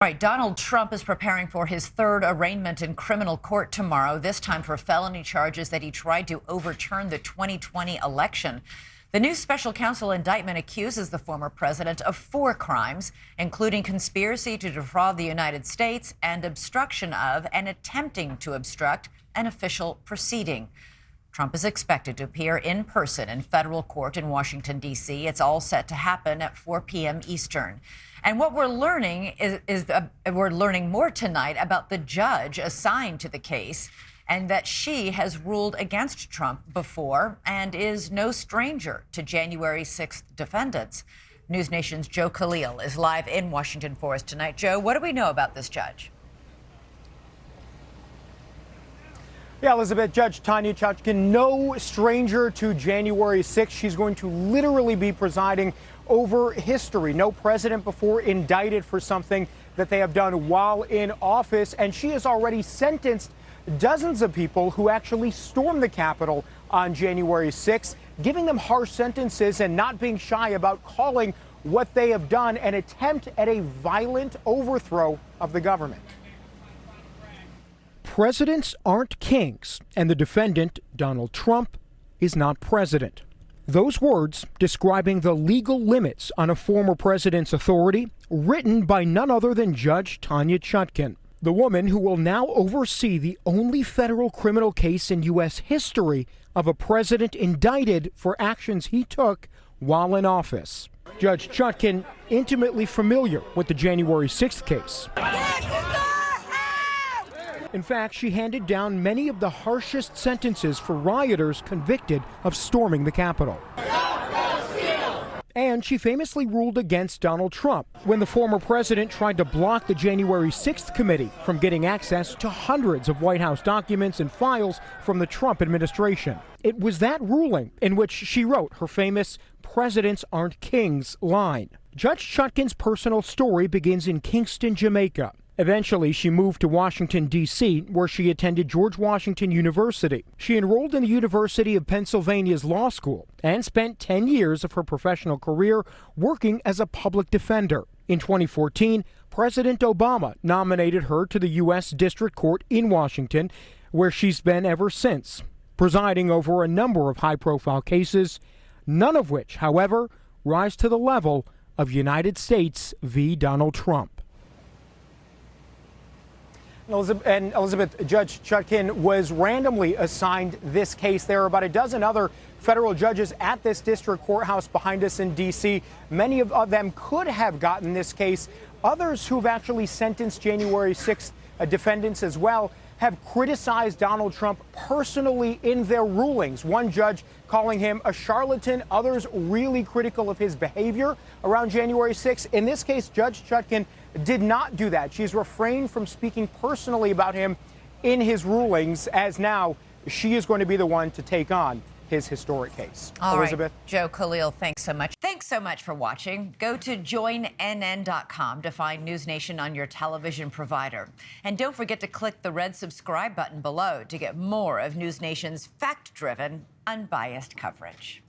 All right, Donald Trump is preparing for his third arraignment in criminal court tomorrow, this time for felony charges that he tried to overturn the 2020 election. The new special counsel indictment accuses the former president of 4 crimes, including conspiracy to defraud the United States and obstruction of and attempting to obstruct an official proceeding. Trump is expected to appear in person in federal court in Washington, D.C. It's all set to happen at 4 p.m. Eastern. And what we're learning is we're learning more tonight about the judge assigned to the case, and that she has ruled against Trump before and is no stranger to January 6th defendants. NewsNation's Joe Khalil is live in Washington for us tonight. Joe, what do we know about this judge? Yeah, Elizabeth, Judge Tanya Chutkan, no stranger to January 6th. She's going to literally be presiding over history. No president before indicted for something that they have done while in office. And she has already sentenced dozens of people who actually stormed the Capitol on January 6th, giving them harsh sentences and not being shy about calling what they have done an attempt at a violent overthrow of the government. Presidents aren't kings, and the defendant, Donald Trump, is not president. Those words describing the legal limits on a former president's authority, written by none other than Judge Tanya Chutkan, the woman who will now oversee the only federal criminal case in U.S. history of a president indicted for actions he took while in office. Judge Chutkan, intimately familiar with the January 6th case. In fact, she handed down many of the harshest sentences for rioters convicted of storming the Capitol. And she famously ruled against Donald Trump when the former president tried to block the January 6th committee from getting access to hundreds of White House documents and files from the Trump administration. It was that ruling in which she wrote her famous "Presidents aren't kings" line. Judge Chutkan's personal story begins in Kingston, Jamaica. Eventually, she moved to Washington, D.C., where she attended George Washington University. She enrolled in the University of Pennsylvania's law school and spent 10 years of her professional career working as a public defender. In 2014, President Obama nominated her to the U.S. District Court in Washington, where she's been ever since, presiding over a number of high-profile cases, none of which, however, rise to the level of United States v. Donald Trump. Elizabeth, Judge Chutkan was randomly assigned this case. There are about a dozen other federal judges at this district courthouse behind us in D.C. Many of them could have gotten this case. Others who've actually sentenced January 6th defendants as well have criticized Donald Trump personally in their rulings. One judge calling him a charlatan, others really critical of his behavior around January 6th. In this case, Judge Chutkan did not do that. She's refrained from speaking personally about him in his rulings, as now she is going to be the one to take on his historic case. All Elizabeth. Right. Joe Khalil, thanks so much. Thanks so much for watching. Go to joinnn.com to find NewsNation on your television provider. And don't forget to click the red subscribe button below to get more of NewsNation's fact-driven, unbiased coverage.